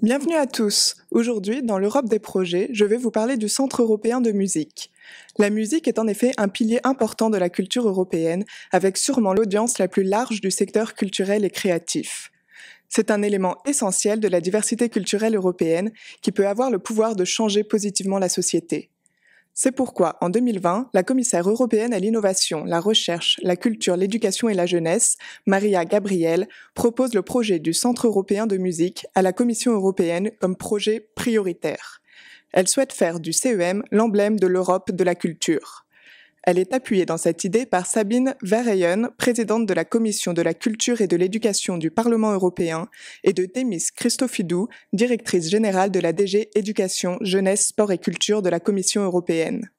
Bienvenue à tous. Aujourd'hui, dans l'Europe des projets, je vais vous parler du Centre européen de musique. La musique est en effet un pilier important de la culture européenne, avec sûrement l'audience la plus large du secteur culturel et créatif. C'est un élément essentiel de la diversité culturelle européenne qui peut avoir le pouvoir de changer positivement la société. C'est pourquoi, en 2020, la commissaire européenne à l'innovation, la recherche, la culture, l'éducation et la jeunesse, Maria Gabriel, propose le projet du Centre européen de musique à la Commission européenne comme projet prioritaire. Elle souhaite faire du CEM l'emblème de l'Europe de la culture. Elle est appuyée dans cette idée par Sabine Verheyen, présidente de la Commission de la culture et de l'éducation du Parlement européen, et de Demis Christophidou, directrice générale de la DG Éducation, Jeunesse, Sport et Culture de la Commission européenne.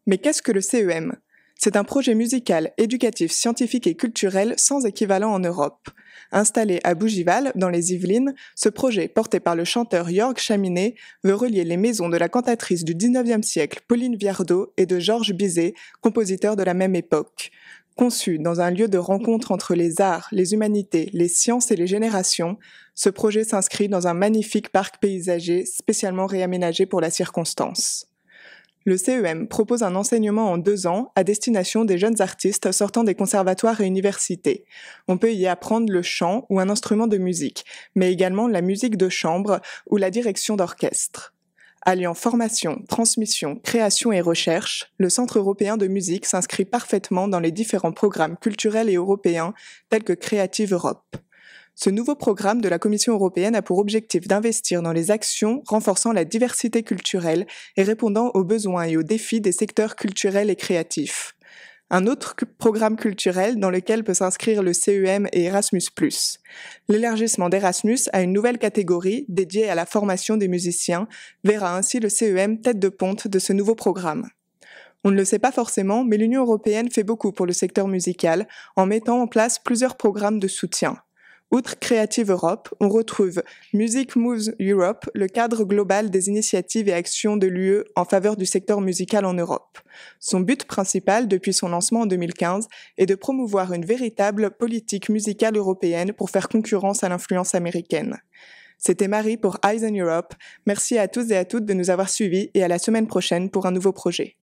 Mais qu'est-ce que le CEM ? C'est un projet musical, éducatif, scientifique et culturel sans équivalent en Europe. Installé à Bougival, dans les Yvelines, ce projet, porté par le chanteur Jörg Chaminet, veut relier les maisons de la cantatrice du XIXe siècle Pauline Viardot et de Georges Bizet, compositeur de la même époque. Conçu dans un lieu de rencontre entre les arts, les humanités, les sciences et les générations, ce projet s'inscrit dans un magnifique parc paysager spécialement réaménagé pour la circonstance. Le CEM propose un enseignement en 2 ans à destination des jeunes artistes sortant des conservatoires et universités. On peut y apprendre le chant ou un instrument de musique, mais également la musique de chambre ou la direction d'orchestre. Alliant formation, transmission, création et recherche, le Centre européen de musique s'inscrit parfaitement dans les différents programmes culturels et européens tels que Creative Europe. Ce nouveau programme de la Commission européenne a pour objectif d'investir dans les actions renforçant la diversité culturelle et répondant aux besoins et aux défis des secteurs culturels et créatifs. Un autre programme culturel dans lequel peut s'inscrire le CEM est Erasmus+. L'élargissement d'Erasmus à une nouvelle catégorie dédiée à la formation des musiciens verra ainsi le CEM tête de ponte de ce nouveau programme. On ne le sait pas forcément, mais l'Union européenne fait beaucoup pour le secteur musical en mettant en place plusieurs programmes de soutien. Outre Creative Europe, on retrouve Music Moves Europe, le cadre global des initiatives et actions de l'UE en faveur du secteur musical en Europe. Son but principal, depuis son lancement en 2015, est de promouvoir une véritable politique musicale européenne pour faire concurrence à l'influence américaine. C'était Marie pour Eyes on Europe. Merci à tous et à toutes de nous avoir suivis et à la semaine prochaine pour un nouveau projet.